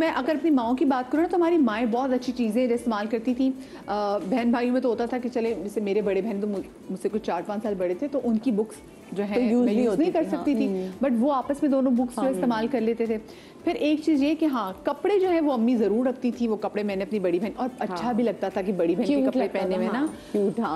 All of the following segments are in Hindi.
मैं अगर अपनी माओ की बात करूँ ना, तो हमारी माएँ बहुत अच्छी चीज़ें इस्तेमाल करती थी। बहन भाइयों में तो होता था कि चले, जैसे मेरे बड़े बहन तो मुझसे कुछ 4-5 साल बड़े थे, तो उनकी बुक्स जो है मैं यूज़ नहीं कर सकती थी, बट वो आपस में दोनों बुक्स जो इस्तेमाल कर लेते थे। फिर एक चीज़ ये कि हाँ, कपड़े जो है वो अम्मी ज़रूर रखती थी, वो कपड़े मैंने अपनी बड़ी बहन, और अच्छा भी लगता था कि बड़ी बहन के कपड़े पहनने में ना।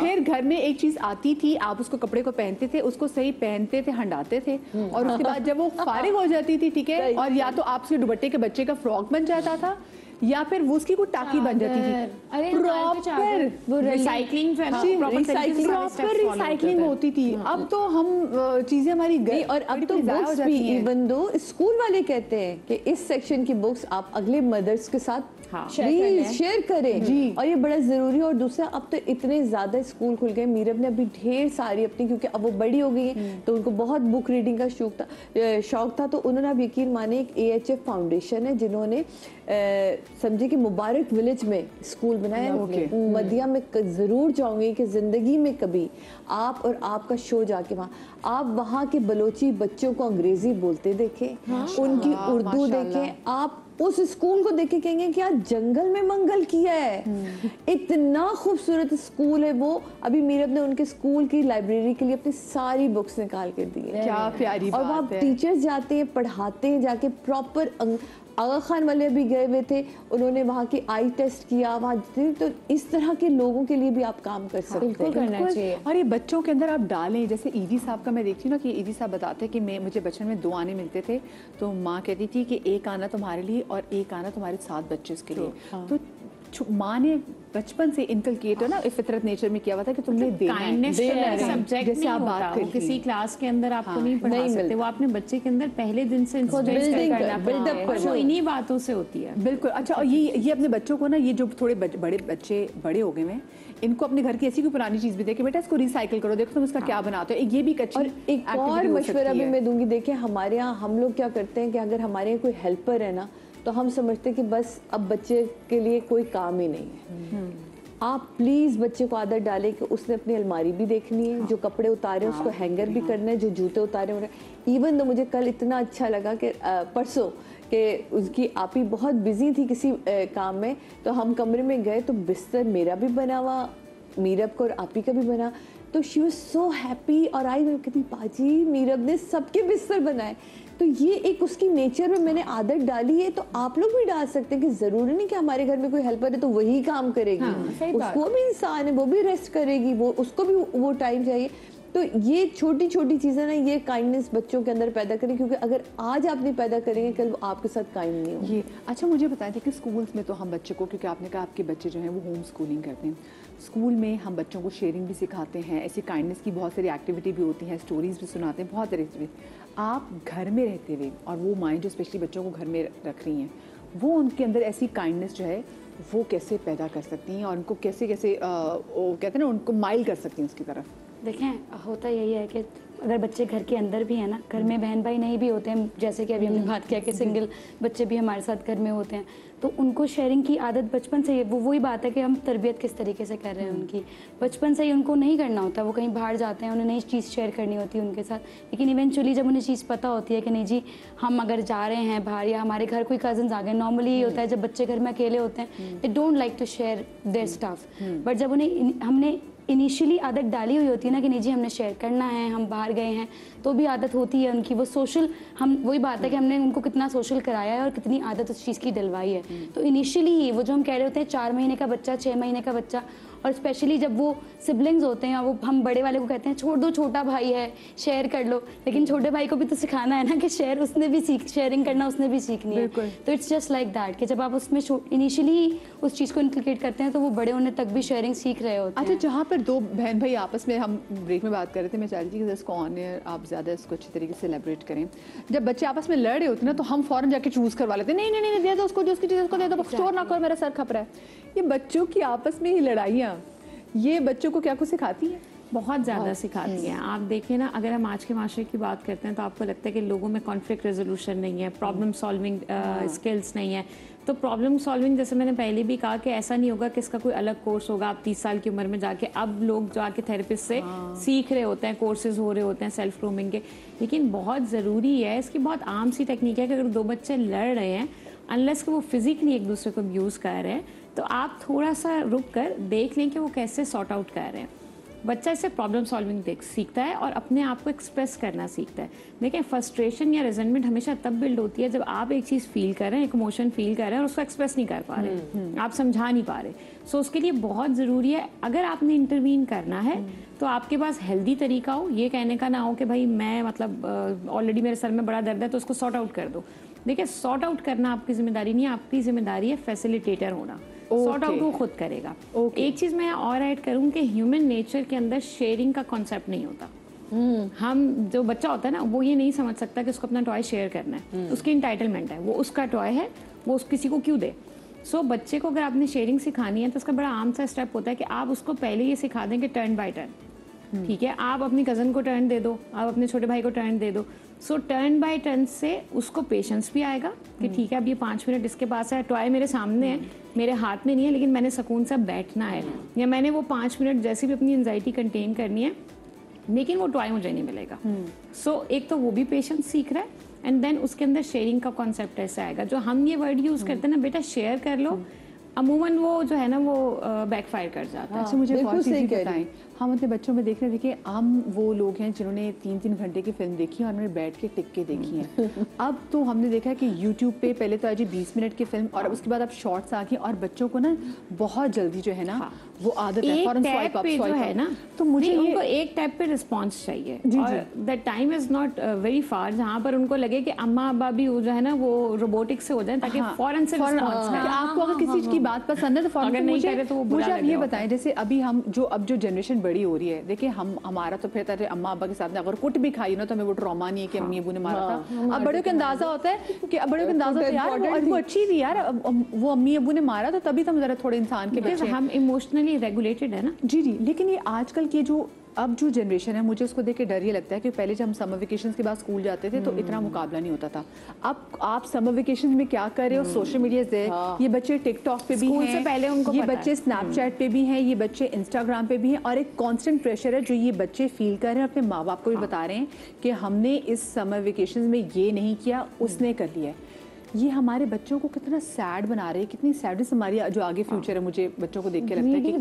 फिर घर में एक चीज़ आती थी, आप उसको कपड़े को पहनते थे, उसको सही पहनते थे, हंडाते थे, और उसके बाद जब वो फारिग हो जाती थी, ठीक है, और या तो आपसे दुपट्टे के बच्चे का फ्रॉक बन जाता था, या फिर वो उसकी कोई टाकी बन जाती थी। प्रॉपर वो रिसाइकलिंग प्रॉपर रिसाइकलिंग होती थी। अब तो हम चीजें हमारी गई, और अब तो बुक्स भी इवन दो स्कूल वाले कहते हैं कि इस सेक्शन की बुक्स आप अगले मदर्स के साथ प्लीज शेयर करें जी, और ये बड़ा जरूरी है। और दूसरा, अब तो इतने ज्यादा स्कूल खुल गए, मीरब ने अभी ढेर सारी अपनी, क्योंकि अब वो बड़ी हो गई है तो उनको बहुत बुक रीडिंग का शौक था, तो उन्होंने, अब यकीन माने, एक AHF फाउंडेशन है जिन्होंने समझे कि मुबारक विलेज में स्कूल बनाया। मदिया में जरूर जाऊंगी कि जिंदगी में कभी आप और आपका शो जाके आप वहाँ के बलोची बच्चों को अंग्रेजी बोलते देखें, उनकी उर्दू देखें, आप उस स्कूल को देख के कहेंगे कि आज जंगल में मंगल किया है। इतना खूबसूरत स्कूल है वो। अभी मीरब ने उनके स्कूल की लाइब्रेरी के लिए अपनी सारी बुक्स निकाल कर दी है। क्या प्यारी बात है। और वहाँ टीचर्स जाते हैं, पढ़ाते हैं जाके प्रॉपर। आगा खान वाले भी गए हुए थे, उन्होंने वहाँ की आई टेस्ट किया वहाँ, तो इस तरह के लोगों के लिए भी आप काम कर सकते हैं। करना चाहिए। और ये बच्चों के अंदर आप डालें, जैसे ईदी साहब का मैं देखती हूँ ना, कि ईदी साहब बताते हैं कि मुझे बचपन में 2 आने मिलते थे, तो माँ कहती थी कि एक आना तुम्हारे लिए और एक आना तुम्हारे 7 बच्चे के लिए। तो माँ ने बचपन से इनकलकेट है ना, फितरत नेचर में किया हुआ था कि तुमने देना है। सब्जेक्ट जैसे आप बात कर, किसी क्लास के अंदर आपको नहीं पढ़ा सकते, वो आपने बच्चे के अंदर पहले दिन से बिल्डअप, वो इन्हीं बातों से होती है। बिल्कुल। अच्छा, और ये अपने बच्चों को ना, ये जो थोड़े बड़े बच्चे बड़े हो गए हैं, इनको अपने घर की ऐसी कोई पुरानी चीज भी दे के बेटा इसको रिसाइकिल करो, देखो तुम इसका क्या बनाते हो, ये भी एक अच्छी। और एक और मशवरा भी मैं दूंगी, देखिए हमारे यहाँ हम लोग क्या करते हैं कि अगर हमारे यहाँ कोई हेल्पर है ना, तो हम समझते हैं कि बस अब बच्चे के लिए कोई काम ही नहीं है। आप प्लीज बच्चे को आदत डालें कि उसने अपनी अलमारी भी देखनी है, जो कपड़े उतारे उसको हैंगर भी करना है, जो जूते उतारे हो रहे। इवन तो मुझे कल इतना अच्छा लगा कि परसों कि उसकी आपी बहुत बिजी थी किसी काम में, तो हम कमरे में गए तो बिस्तर मेरा भी बना हुआ, मीरब को और आपी का भी बना, तो शी वाज सो हैप्पी। और आई मैं कहती, पाजी मीरब ने सबके बिस्तर बनाए। तो ये एक उसकी नेचर में मैंने आदत डाली है, तो आप लोग भी डाल सकते हैं कि जरूरी नहीं कि हमारे घर में कोई हेल्पर है तो वही काम करेगी। उसको भी इंसान है, वो भी रेस्ट करेगी, वो उसको भी वो टाइम चाहिए। तो ये छोटी छोटी चीज़ें ना, ये काइंडनेस बच्चों के अंदर पैदा करें, क्योंकि अगर आज आप नहीं पैदा करेंगे कल वो आपके साथ काइंड नहीं होंगे। ये अच्छा, मुझे बताएं थे कि स्कूल्स में तो हम बच्चों को, क्योंकि आपने कहा आपके बच्चे जो हैं वो होम स्कूलिंग करते हैं, स्कूल में हम बच्चों को शेयरिंग भी सिखाते हैं, ऐसी काइंडनेस की बहुत सारी एक्टिविटी भी होती हैं, स्टोरीज भी सुनाते हैं, बहुत तरह से। आप घर में रहते हुए, और वो माएँ जो स्पेशली बच्चों को घर में रख रही हैं, वो उनके अंदर ऐसी काइंडनेस जो है वो कैसे पैदा कर सकती हैं, और उनको कैसे कहते हैं ना, उनको माइल कर सकती हैं उसकी तरफ। देखें, होता यही है कि अगर बच्चे घर के अंदर भी हैं ना, घर में बहन भाई नहीं भी होते हैं, जैसे कि अभी हमने बात किया कि सिंगल बच्चे भी हमारे साथ घर में होते हैं, तो उनको शेयरिंग की आदत बचपन से ही, वही बात है कि हम तरबियत किस तरीके से कर रहे हैं उनकी। बचपन से ही उनको नहीं करना होता, वो कहीं बाहर जाते हैं, उन्हें नई चीज़ शेयर करनी होती है उनके साथ, लेकिन इवेंचुअली जब उन्हें चीज़ पता होती है कि नहीं जी हम अगर जा रहे हैं बाहर, या हमारे घर कोई कजन्स आ गए, नॉर्मली ये होता है जब बच्चे घर में अकेले होते हैं, they don't like to share their stuff, but जब उन्हें हमने इनिशियली आदत डाली हुई होती है ना कि नहीं जी हमने शेयर करना है, हम बाहर गए हैं, तो भी आदत होती है उनकी, वो सोशल, हम वही बात है कि हमने उनको कितना सोशल कराया है और कितनी आदत उस चीज़ की डलवाई है। तो इनिशियली ही वो जो हम कह रहे होते हैं 4 महीने का बच्चा, 6 महीने का बच्चा, और स्पेशली जब वो सिबलिंग्स होते हैं, वो हम बड़े वाले को कहते हैं छोड़ दो, छोटा भाई है, शेयर कर लो, लेकिन छोटे भाई को भी तो सिखाना है ना कि शेयर उसने भी शेयरिंग करना उसने भी सीखनी है। तो इट्स जस्ट लाइक दैट कि जब आप उसमें इनिशियली उस चीज़ को इनकलकेट करते हैं तो वो बड़े होने तक भी शेयरिंग सीख रहे होते हैं। अच्छा, जहाँ पर 2 बहन भाई आपस में, हम ब्रेक में बात कर रहे थे, मैं चाह रही थी कि इसको ऑन एयर आप ज़्यादा इसको अच्छी तरीके से सेलिब्रेट करें। जब बच्चे आपस में लड़ रहे होते हैं ना, तो हम फौरन जाके चूज़ करवा लेते हैं, नहीं नहीं नहीं दे दो उसको, जो उसकी चीज़ उसको दे दो, शोर ना करो, मेरा सर खप रहा है। ये बच्चों की आपस में ही लड़ाइयाँ, ये बच्चों को क्या कुछ सिखाती है? बहुत ज़्यादा सिखाती हैं। आप देखिए ना, अगर हम आज के माशरे की बात करते हैं तो आपको लगता है कि लोगों में कॉन्फ्लिक्ट रेजोल्यूशन नहीं है, प्रॉब्लम सॉल्विंग स्किल्स नहीं है। तो प्रॉब्लम सॉल्विंग, जैसे मैंने पहले भी कहा कि ऐसा नहीं होगा कि इसका कोई अलग कोर्स होगा। आप 30 साल की उम्र में जाके, अब लोग जाके थेरेपिस्ट से सीख रहे होते हैं, कोर्सेज हो रहे होते हैं सेल्फ ग्रूमिंग के, लेकिन बहुत ज़रूरी है, इसकी बहुत आम सी टेक्निक है कि अगर 2 बच्चे लड़ रहे हैं, अनलेस कि वो फिजिकली एक दूसरे को अब्यूज़ कर रहे हैं, तो आप थोड़ा सा रुक कर देख लें कि वो कैसे सॉर्ट आउट कर रहे हैं। बच्चा इससे प्रॉब्लम सॉल्विंग सीखता है और अपने आप को एक्सप्रेस करना सीखता है। देखिए, फ्रस्ट्रेशन या रिजेंटमेंट हमेशा तब बिल्ड होती है जब आप एक चीज़ फील कर रहे हैं, एक इमोशन फील कर रहे हैं और उसको एक्सप्रेस नहीं कर पा रहे, आप समझा नहीं पा रहे। सो उसके लिए बहुत ज़रूरी है, अगर आपने इंटरवीन करना है तो आपके पास हेल्दी तरीका हो, ये कहने का ना हो कि भाई मैं मतलब ऑलरेडी मेरे सर में बड़ा दर्द है तो उसको सॉर्ट आउट कर दो। देखिए, सॉर्ट आउट करना आपकी जिम्मेदारी नहीं है, आपकी जिम्मेदारी है फैसिलिटेटर होना। सॉर्ट आउट वो खुद करेगा। एक चीज़ मैं और ऐड करूँ कि ह्यूमन नेचर के अंदर शेयरिंग का कॉन्सेप्ट नहीं होता। हम जो बच्चा होता है ना, वो ये नहीं समझ सकता कि उसको अपना टॉय शेयर करना है, उसकी इंटाइटलमेंट है, वो उसका टॉय है, वो किसी को क्यों दे। सो बच्चे को अगर आपने शेयरिंग सिखानी है तो उसका बड़ा आम सा स्टेप होता है कि आप उसको पहले ये सिखा दें कि टर्न बाय टर्न, ठीक है, आप अपनी कज़न को टर्न दे दो, आप अपने छोटे भाई को टर्न दे दो। सो टर्न बाय टर्न से उसको पेशेंस भी आएगा कि ठीक है, अब ये 5 मिनट इसके पास है, टॉय मेरे सामने है, मेरे हाथ में नहीं है, लेकिन मैंने सुकून से बैठना है, या मैंने वो 5 मिनट जैसे भी अपनी एंजाइटी कंटेन करनी है, लेकिन वो टॉय मुझे नहीं मिलेगा। सो एक तो वो भी पेशेंस सीख रहा है, एंड देन उसके अंदर शेयरिंग का कॉन्सेप्ट ऐसा आएगा। जो हम ये वर्ड यूज़ करते हैं ना, बेटा शेयर कर लो, अमूमन वो जो है ना वो बैकफायर कर जाता है। अच्छा, मुझे बहुत चीज़ें बताएं। हम अपने बच्चों में देख रहे थे कि हम वो लोग हैं जिन्होंने 3-3 घंटे की फिल्म देखी है और उन्होंने बैठ के टिक के देखी है। अब तो हमने देखा है कि YouTube पे पहले तो आज 20 मिनट की फिल्म और उसके बाद अब शॉर्ट्स आ गई और बच्चों को ना बहुत जल्दी जो है ना वो आदत है फौरन स्वाइप अप स्वाइप है ना, तो मुझे उनको एक टैप पे रिस्पॉन्स चाहिए और that time is not very far जहाँ पर उनको लगे कि अम्मा अब्बा भी जो है ना वो रोबोटिक से हो जाए ताकि फौरन से रिस्पॉन्स करें। आपको अगर किसी चीज की बात पसंद है तो फौरन नहीं करे तो वो बुरा आप ये बताएं, जैसे अभी हम अब जो जनरेशन बड़ी हो रही है, देखिए हमारा तो फिर अम्मा अब्बा के साथ में अगर कुट भी खाई ना तो हमें वो ट्रॉमा नहीं है कि अम्मी अबू ने मारा था। अब बड़ों को अंदाजा होता है कि अब बड़ों को अंदाजा होता है यार वो अच्छी थी यार, वो अम्मी अबू ने मारा तो तभी तो हम जरा थोड़े इंसान के बच्चे हम इमोशनली रेगुलेटेड है ना। जी, लेकिन ये आजकल की जो अब जो जनरेशन है, मुझे उसको देख के डर ये लगता है कि पहले जब हम समर वेकेशन के बाद स्कूल जाते थे तो इतना मुकाबला नहीं होता था। अब आप समर वेकेशन में क्या कर रहे हो, सोशल मीडिया से ये बच्चे टिकटॉक पे भी हैं, से पहले उनको ये बच्चे स्नैपचैट पे भी हैं, ये बच्चे इंस्टाग्राम पे भी हैं और एक कांस्टेंट प्रेशर है जो ये बच्चे फील कर रहे हैं, अपने माँ बाप को भी बता रहे हैं कि हमने इस समर वेकेशन में ये नहीं किया, उसने कर लिया। ये हमारे बच्चों को कितना सैड बना रहे हैं, कितनी सैडनेस हमारी जो आगे फ्यूचर है, मुझे बच्चों को देख के लगता है कि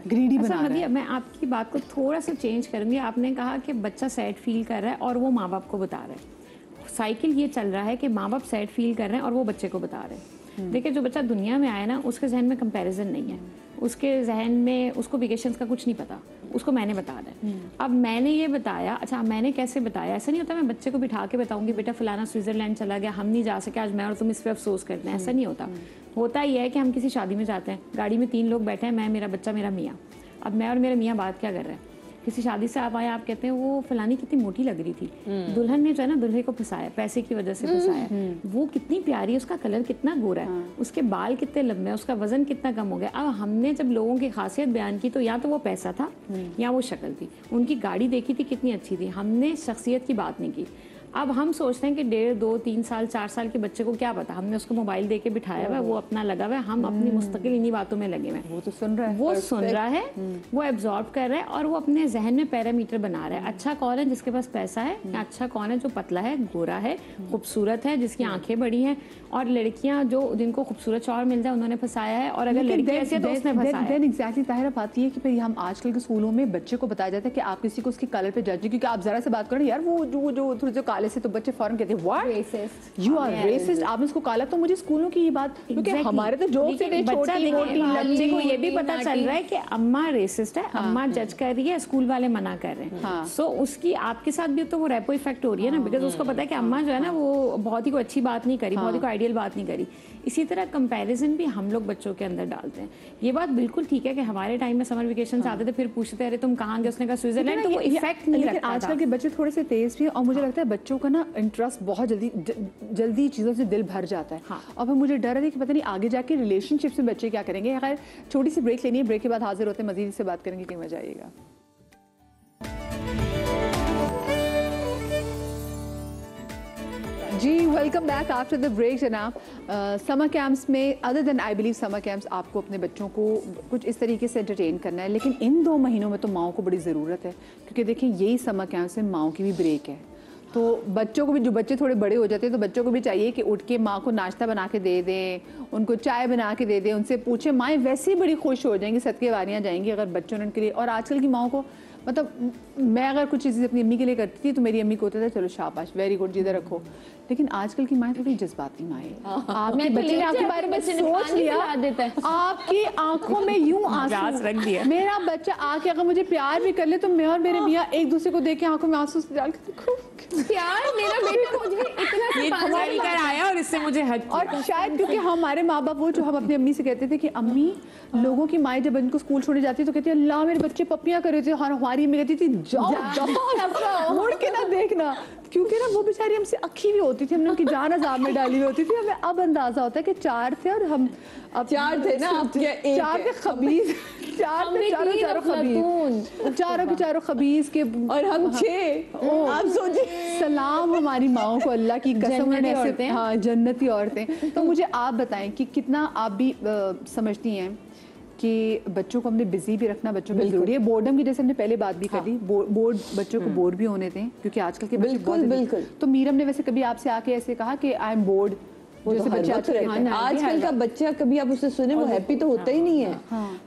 ग्रीडी बना रहा है। मैं आपकी बात को थोड़ा सा चेंज करूंगी। आपने कहा कि बच्चा सैड फील कर रहा है और वो माँ बाप को बता रहा है। साइकिल ये चल रहा है कि माँ बाप सैड फील कर रहे हैं और वो बच्चे को बता रहे हैं। देखिए, जो बच्चा दुनिया में आया ना, उसके जहन में कंपैरिजन नहीं है, उसके जहन में उसको वेकेशंस का कुछ नहीं पता, उसको मैंने बताना है। अब मैंने ये बताया, अच्छा मैंने कैसे बताया, ऐसा नहीं होता मैं बच्चे को बिठा के बताऊंगी बेटा फलाना स्विट्जरलैंड चला गया, हम नहीं जा सके आज मैं और तुम इस पर अफसोस करते हैं, ऐसा नहीं होता। होता ये है कि हम किसी शादी में जाते हैं, गाड़ी में 3 लोग बैठे हैं, मैं, मेरा बच्चा, मेरा मियाँ। अब मैं और मेरा मियाँ बात क्या कर रहे हैं, किसी शादी से आप आए, आप कहते हैं वो फलानी कितनी मोटी लग रही थी, दुल्हन ने जो है ना दूल्हे को फंसाया, पैसे की वजह से फंसाया, वो कितनी प्यारी है, उसका कलर कितना गोरा है, उसके बाल कितने लंबे हैं, उसका वजन कितना कम हो गया। अब हमने जब लोगों की खासियत बयान की तो या तो वो पैसा था या वो शक्ल थी, उनकी गाड़ी देखी थी कितनी अच्छी थी, हमने शख्सियत की बात नहीं की। अब हम सोचते हैं कि 1.5, 2, 3 साल 4 साल के बच्चे को क्या पता, हमने उसको मोबाइल दे के बिठाया हुआ है, वो अपना लगा हुआ है, हम अपनी मुस्तकिल इन्हीं बातों में लगे हुए हैं। वो तो सुन रहा है, वो सुन रहा है, वो एब्जॉर्ब कर रहा है और वो अपने जहन में पैरामीटर बना रहा है। अच्छा कौन है जिसके पास पैसा है, अच्छा कौन है जो पतला है, गोरा है, खूबसूरत है, जिसकी आंखें बड़ी हैं, और लड़कियां जो जिनको खूबसूरत शौहर मिल जाए उन्होंने फंसाया है, और अगर लड़की ऐसी है तो उसने फंसाया है। एग्जैक्टली ताहिरा बात ये है कि हम आजकल के स्कूलों में बच्चे को बताया जाता है कि आप किसी को उसके कलर पे जज, क्योंकि आप जरा से बात करें यार वो जो थोड़े जो काले से, तो बच्चे फौरन कहते हैं व्हाट यू आर रेसिस्ट, आपने उसको काला। तो मुझे स्कूलों की ये बात, क्योंकि हमारे तो जोक से छोटी मोटी, बच्चे को ये भी पता चल रहा है कि अम्मा रेसिस्ट है, अम्मा जज कर रही है, स्कूल वाले मना कर रहे हैं। सो उसकी आपके साथ भी तो वो रेपो इफेक्ट हो रही है ना, बिकॉज उसको पता है कि अम्मा जो है ना वो बहुत ही कोई अच्छी बात नहीं करी, बहुत ही कोई आइडियल बात नहीं करी। इसी तरह कंपैरिजन भी हम लोग बच्चों के अंदर डालते हैं। ये बात बिल्कुल ठीक है कि हमारे टाइम में समर वेकेशन आते थे, फिर पूछते अरे तुम कहाँ गए, उसने कहा स्विट्जरलैंड, तो वो इफेक्ट नहीं लगता था। आजकल के बच्चे थोड़े से तेज भी हैं और मुझे लगता है बच्चों का ना इंटरेस्ट बहुत जल्दी चीज़ों से दिल भर जाता है। और फिर मुझे डर है कि पता नहीं आगे जाके रिलेशनशिप में बच्चे क्या करेंगे। खैर छोटी सी ब्रेक लेनी है, ब्रेक के बाद हाजिर होते हैं, मजीद से बात करेंगे, कहीं मजा आएगा। जी welcome back after the break जनाब। समर कैंप्स में other than I believe summer camps आपको अपने बच्चों को कुछ इस तरीके से एंटरटेन करना है, लेकिन इन 2 महीनों में तो माओ को बड़ी ज़रूरत है, क्योंकि देखिए यही समर कैंप्स में माओ की भी ब्रेक है। तो बच्चों को भी, जो बच्चे थोड़े बड़े हो जाते हैं तो बच्चों को भी चाहिए कि उठ के माँ को नाश्ता बना के दे दें, उनको चाय बना के दे दें, उनसे पूछे, माएँ वैसे ही बड़ी खुश हो जाएंगी, सदके वारियाँ जाएंगी अगर बच्चों ने उनके लिए। और आजकल की माओ को मतलब मैं अगर कुछ चीज़ें अपनी अम्मी के लिए करती थी तो मेरी अम्मी को होता था चलो शाबाश, वेरी गुड, जिधर रखो। लेकिन आजकल की माएँ थोड़ी जज्बाती माएँ, आपके बच्चे ने आपके बारे में सोच लिया, आपकी आंखों में यूं आंसू रख दिया। मेरा बच्चा आके अगर मुझे प्यार भी कर ले तो मैं और मेरे मियाँ एक दूसरे को देख के आंखों में आंसू डाल के प्यार, मेरा बेटा मुझे इतना कर आया और इससे मुझे हद। और शायद क्योंकि हमारे माँ बाप वो जो हम अपनी अम्मी से कहते थे कि अम्मी, लोगों की माएँ जब इनको स्कूल छोड़ने जाती तो कहती है अल्लाह मेरे बच्चे पप्पियाँ कर रहे थे, और हमारी अम्मी कहती थी जाओ मुड़ के ना देखना, क्योंकि ना वो बेचारी हमसे अखी भी होती थी, हमने उनकी जान अजाब में डाली हुई होती थी। हमें अब अंदाजा होता है कि 4 थे और हम अब 4 थे ना, आप क्या 4 थे खबीज, 4 थे, चारों खबीज, चारों के चारों खबीज के, और हम 6। आप सोचिए, सलाम हमारी माओ को, अल्लाह की कसम, ऐसे हाँ जन्नती औरतें। तो मुझे आप बताएं कि कितना आप भी समझती हैं कि बच्चों को हमने बिजी भी रखना बच्चों को जरूरी है। बोर्डम की जैसे हमने पहले बात भी कर दी, बोर्ड बच्चों को बोर भी होने दें, क्योंकि आजकल के बच्चे बिल्कुल। तो मीरम ने वैसे कभी आपसे आके ऐसे कहा कि आई एम बोर्ड? जैसे बच्चे आजकल का बच्चा, कभी आप उसे सुने वो हैप्पी तो होता ही नहीं है,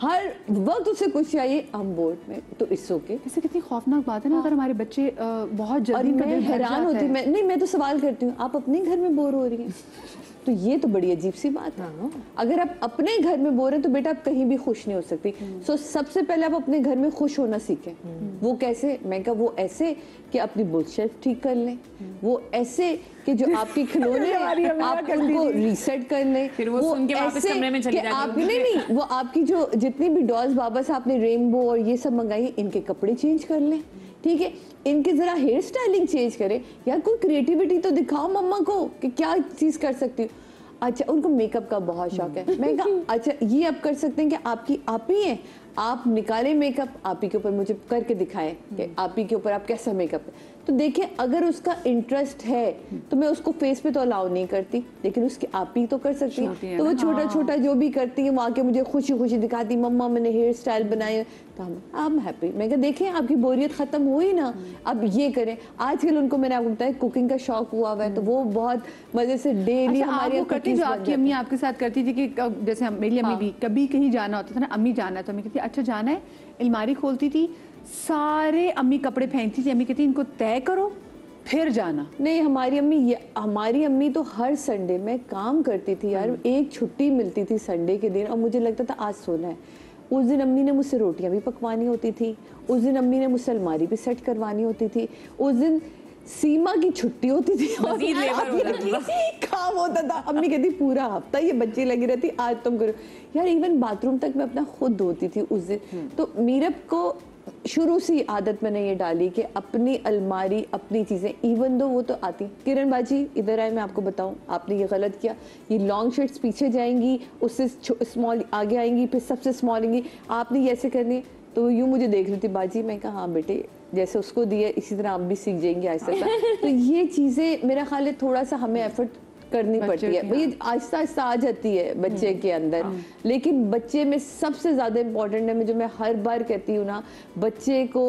हर वक्त उसे कुछ चाहिए, हम बोर्ड में तो इट्स ओके। ऐसे कितनी खौफनाक बात है ना अगर हमारे बच्चे बहुत जल्दी, मैं हैरान होती हूँ, मैं तो सवाल करती हूँ, आप अपने घर में बोर हो रही हैं? तो ये तो बड़ी अजीब सी बात है। अगर आप अपने घर में बोर हैं तो बेटा आप कहीं भी खुश नहीं हो सकती। सो सबसे पहले आप अपने घर में खुश होना सीखें। वो कैसे? मैं कहा वो ऐसे कि अपनी बुक शेल्फ ठीक कर लें, वो ऐसे कि जो आपके खिलौने आप उनको रीसेट कर लें, वो ऐसे कि आप नहीं वो आपकी जो जितनी भी डॉल्स बाबा साहब आपने रेनबो और ये सब मंगाई, इनके कपड़े चेंज कर लें, ठीक है, इनके जरा हेयर स्टाइलिंग चेंज करें, यार कोई क्रिएटिविटी तो दिखाओ मम्मा को कि क्या चीज कर सकती हो। अच्छा, उनको मेकअप का बहुत शौक है, मैं कहा अच्छा ये आप कर सकते हैं कि आपकी आप ही हैं, आप निकालें मेकअप, आप ही के ऊपर मुझे करके दिखाएं कि आप ही के ऊपर आप कैसा मेकअप है। तो देखिए अगर उसका इंटरेस्ट है तो मैं उसको फेस पे तो अलाउ नहीं करती, लेकिन उसकी आप ही तो कर सकती है। तो वो छोटा छोटा जो भी करती है वो आके मुझे खुशी खुशी दिखाती, मम्मा मैंने हेयर स्टाइल बनाए, तो हम हैप्पी। मैं कहा देखें आपकी बोरियत खत्म हुई ना, अब ये करें। आजकल उनको मैंने आपको बताया कुकिंग का शौक हुआ हुआ है, तो वो बहुत मजे से डेली हमारी करती, जो आपकी अम्मी आपके साथ करती थी कि जैसे मेरी अम्मी भी कभी कहीं जाना होता था ना, अम्मी जाना है तो अम्मी कहती अच्छा जाना है, अलमारी खोलती थी, सारे अम्मी कपड़े फेंकती थी, अम्मी कहती इनको तय करो फिर जाना। नहीं हमारी अम्मी तो हर संडे में काम करती थी यार, एक छुट्टी मिलती थी संडे के दिन और मुझे लगता था आज सोना है। उस दिन अम्मी ने मुझसे रोटियां भी पकवानी होती थी, उस दिन अम्मी ने मुझसे अलमारी भी सेट करवानी होती थी, उस दिन सीमा की छुट्टी होती थी और काम होता था। अम्मी कहती पूरा हफ्ता ये बच्ची लगी रहती, आज तुम करो यार। इवन बाथरूम तक मैं अपना खुद धोती थी उस दिन। तो मीरब को शुरू से आदत मैंने ये डाली कि अपनी अलमारी अपनी चीज़ें, इवन दो वो तो आती। किरण बाजी इधर आए, मैं आपको बताऊं आपने ये गलत किया, ये लॉन्ग शर्ट्स पीछे जाएंगी, उससे स्मॉल आगे आएंगी, फिर सबसे स्मॉल आएंगी, आपने ये ऐसे करनी है। तो यूँ मुझे देख रही थी बाजी, मैं कहा हाँ बेटे जैसे उसको दिया इसी तरह आप भी सीख जाएंगे आहिस्ता। तो ये चीज़ें मेरा ख्याल है थोड़ा सा हमें एफर्ट करनी पड़ती है भाई, आहिस्ता आहिस्ता आ जाती है बच्चे के अंदर। लेकिन बच्चे में सबसे ज़्यादा इम्पोर्टेंट है, मैं जो मैं हर बार कहती हूँ ना, बच्चे को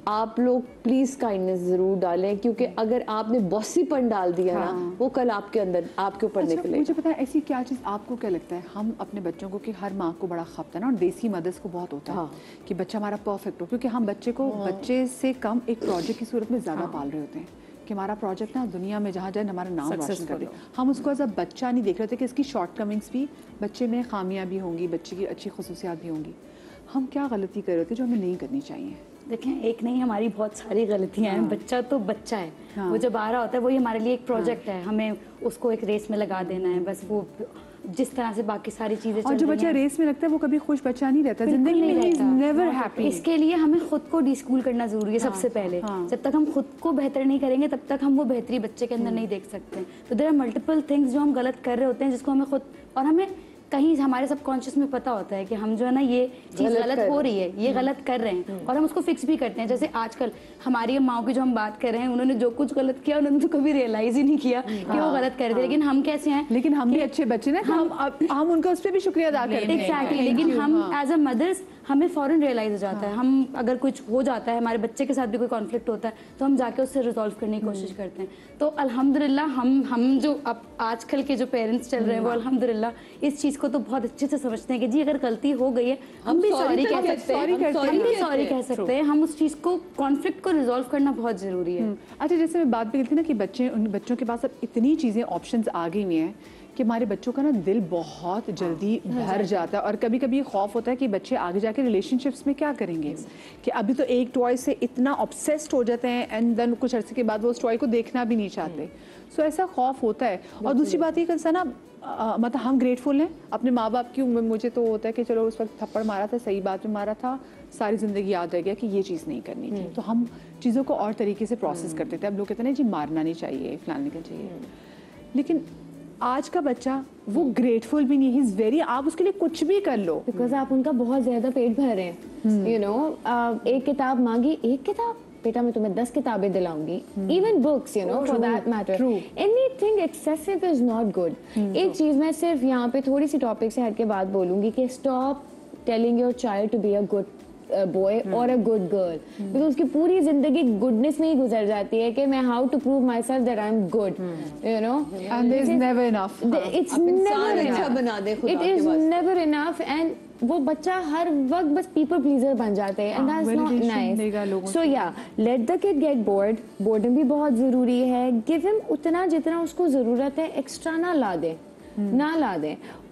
आप लोग प्लीज़ काइंडनेस ज़रूर डालें, क्योंकि अगर आपने बॉसीपन डाल दिया ना, वो कल आपके अंदर आपके ऊपर निकले। मुझे पता है ऐसी क्या चीज़ आपको क्या लगता है, हम अपने बच्चों को, कि हर माँ को बड़ा खपता है ना, और देसी मदर्स को बहुत होता है कि बच्चा हमारा परफेक्ट हो, क्योंकि हम बच्चे को बच्चे से कम एक प्रोजेक्ट की सूरत में ज़्यादा पाल रहे होते हैं कि हमारा प्रोजेक्ट ना दुनिया में जहाँ जाए हमारा नाम रोशन कर दे। हम उसको एज अ बच्चा नहीं देख रहे थे कि इसकी शॉर्ट कमिंग्स भी, बच्चे में खामियां भी होंगी, बच्चे की अच्छी खसूसियात भी होंगी। हम क्या गलती कर रहे थे जो हमें नहीं करनी चाहिए? देखें एक नहीं, हमारी बहुत सारी गलतियां हैं। बच्चा तो बच्चा है, वो जब आ रहा होता है वही हमारे लिए एक प्रोजेक्ट है, हमें उसको एक रेस में लगा देना है बस। वो जिस तरह से बाकी सारी चीजें, और जो बच्चा रेस में लगता है वो कभी खुश बच्चा नहीं रहता, जिंदगी में ही नेवर हैप्पी। इसके लिए हमें खुद को डिस्कूल करना जरूरी है सबसे पहले। जब तक हम खुद को बेहतर नहीं करेंगे तब तक हम वो बेहतरी बच्चे के अंदर नहीं देख सकते। तो देयर आर मल्टीपल थिंग्स जो हम गलत कर रहे होते हैं, जिसको हमें खुद, और हमें कहीं हमारे सबकॉन्शियस में पता होता है कि हम जो है ना ये चीज़ गलत हो रही है, ये गलत कर रहे हैं, और हम उसको फिक्स भी करते हैं। जैसे आजकल हमारी माओ की जो हम बात कर रहे हैं, उन्होंने जो कुछ गलत किया उन्होंने तो कभी रियलाइज ही नहीं किया कि वो गलत कर रहे थे, लेकिन हम कैसे हैं, लेकिन हम भी अच्छे बच्चे ना, हम उनका उस पर भी शुक्रिया अदा करते हैं। एग्जैक्टली, लेकिन हम एज अ मदर्स हमें फौरन रियलाइज हो जाता है। हम अगर कुछ हो जाता है, हमारे बच्चे के साथ भी कोई कॉन्फ्लिक्ट होता है, तो हम जाके उससे रिजॉल्व करने की कोशिश करते हैं। तो अल्हम्दुलिल्लाह हम जो अब आजकल के जो पेरेंट्स चल रहे हैं वो अल्हम्दुलिल्लाह इस चीज़ को तो बहुत अच्छे से समझते हैं कि जी अगर गलती हो गई है हम भी सॉरी कह सकते हैं, हम उस चीज़ को कॉन्फ्लिक्ट को रिजॉल्व करना बहुत ज़रूरी है। अच्छा, जैसे मैं बात भी करती ना कि उन बच्चों के पास अब इतनी चीज़ें ऑप्शंस आ गई हुई हैं कि हमारे बच्चों का ना दिल बहुत जल्दी भर जाता है, और कभी कभी खौफ होता है कि बच्चे आगे जाके रिलेशनशिप्स में क्या करेंगे, कि अभी तो एक टॉय से इतना ऑब्सेस्ड हो जाते हैं एंड देन कुछ अर्से के बाद वो उस टॉय को देखना भी नहीं चाहते। सो ऐसा खौफ होता है। और दूसरी बात ये कि ना मतलब हम ग्रेटफुल हैं अपने माँ बाप की। मुझे तो होता है कि चलो उस वक्त थप्पड़ मारा था, सही बात में मारा था, सारी ज़िंदगी याद रह गया कि ये चीज़ नहीं करनी थी, तो हम चीज़ों को और तरीके से प्रोसेस करते थे। अब लोग कहते हैं जी मारना नहीं चाहिए, फलाने का चाहिए, लेकिन आज का बच्चा वो ग्रेटफुल भी नहीं है, इज वेरी, आप उसके लिए कुछ भी कर लो, बिकॉज आप उनका बहुत ज्यादा पेट भर रहे हैं। यू नो, एक किताब मांगी, एक किताब, बेटा मैं तुम्हें 10 किताबें दिलाऊंगी, even books, you know, for that matter, anything excessive is not good. एक चीज मैं सिर्फ यहाँ पे थोड़ी सी टॉपिक से हट के बात बोलूंगी कि stop telling your child to be a good boy और अ गुड गर्ल, बिकॉज उसकी पूरी जिंदगी गुडनेस में ही गुजर जाती है कि मैं how to prove myself that I am good, you know, and there is never enough, it's never enough, it is never enough, and वो बच्चा हर वक्त बस पीपल प्लीजर बन जाते हैं, एंड दैट्स नॉट नाइस। सो या, let the kid get bored, boredom भी बहुत जरूरी है, गिव हिम उतना जितना उसको जरूरत है, एक्स्ट्रा ना ला दे।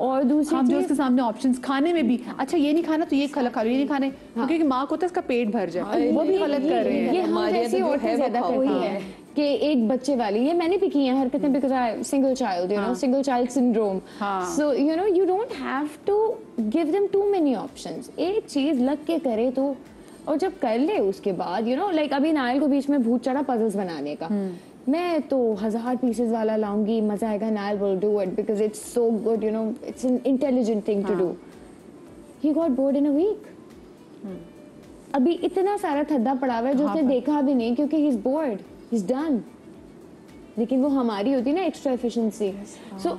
और दूसरी हम जो उसके सामने ऑप्शंस, खाने में भी, अच्छा ये नहीं खाना तो ये खा लो, ये नहीं खाने, क्योंकि माँ को तो इसका पेट भर जाए, वो भी गलत कर रहे हैं। ये हम जैसी औरतें ज्यादा करती हैं कि एक बच्चे वाली, ये मैंने भी की है हरकतें, because I single child, you know, single child syndrome. So you know, you don't have to give them too many options, एक चीज लग के करे तो, और जब कर ले उसके बाद, यू नो, लाइक अभी नायल को बीच में भूत चढ़ा पजल्स बनाने का, मैं तो 1000 पीसेस वाला लाऊंगी, मजा आएगा, Nyle will do it because it's so good, you know, it's an intelligent thing to do. He got bored in a week. अभी इतना सारा थद्दा पड़ा हुआ है जो उसने देखा भी नहीं, क्योंकि he is board, he is done. लेकिन वो हमारी होती ना extra efficiency. So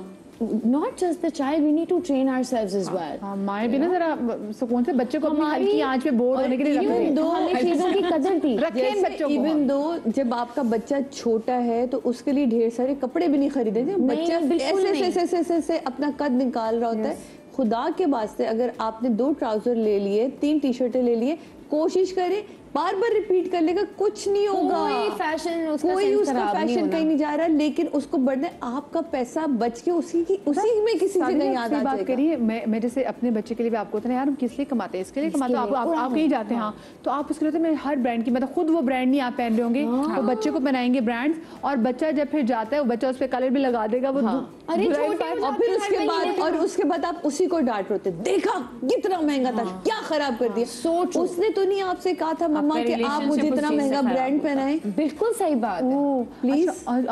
not just the child, we need to train ourselves as well. माँ भी ना जरा सुकून से बच्चे को अपनी हल्की आंच पे बोर होने के लिए even though हमें चीजों की कदर थी, रखें बच्चों को। इवन दो जब आपका बच्चा छोटा है तो उसके लिए ढेर सारे कपड़े भी नहीं खरीदे थे, बच्चा ऐसे अपना कद निकाल रहा होता है। खुदा के वास्ते अगर आपने 2 ट्राउजर ले लिए, 3 टी शर्टें ले लिए, कोशिश करें बार बार रिपीट करने का, कुछ नहीं होगा, कोई फैशन उसका फैशन कहीं नहीं जा रहा, लेकिन उसको बढ़ने आपका पैसा बच के उसी में किसी जगह याद आ बात करिए। मैं जैसे अपने बच्चे के लिए भी आपको होता है यार हम किस लिए कमाते हैं, इसके लिए कमाते हैं, आप कहीं जाते हैं, हाँ, तो आप उसके लिए मैं हर ब्रांड की, मतलब खुद वो ब्रांड नहीं आप पहन रहे होंगे, तो बच्चे को पहनाएंगे ब्रांड्स, और बच्चा जब फिर जाता है वो बच्चा उस पर कलर भी लगा देगा, वो अरे छोटे, और फिर उसके बाद आप उसी को डांट रहे होते, देखा कितना महंगा था, क्या खराब कर दिया, उसने तो नहीं आपसे कहा था मम्मा कि आप मुझे इतना महंगा ब्रांड पहनाएं। बिल्कुल सही बात है, प्लीज। और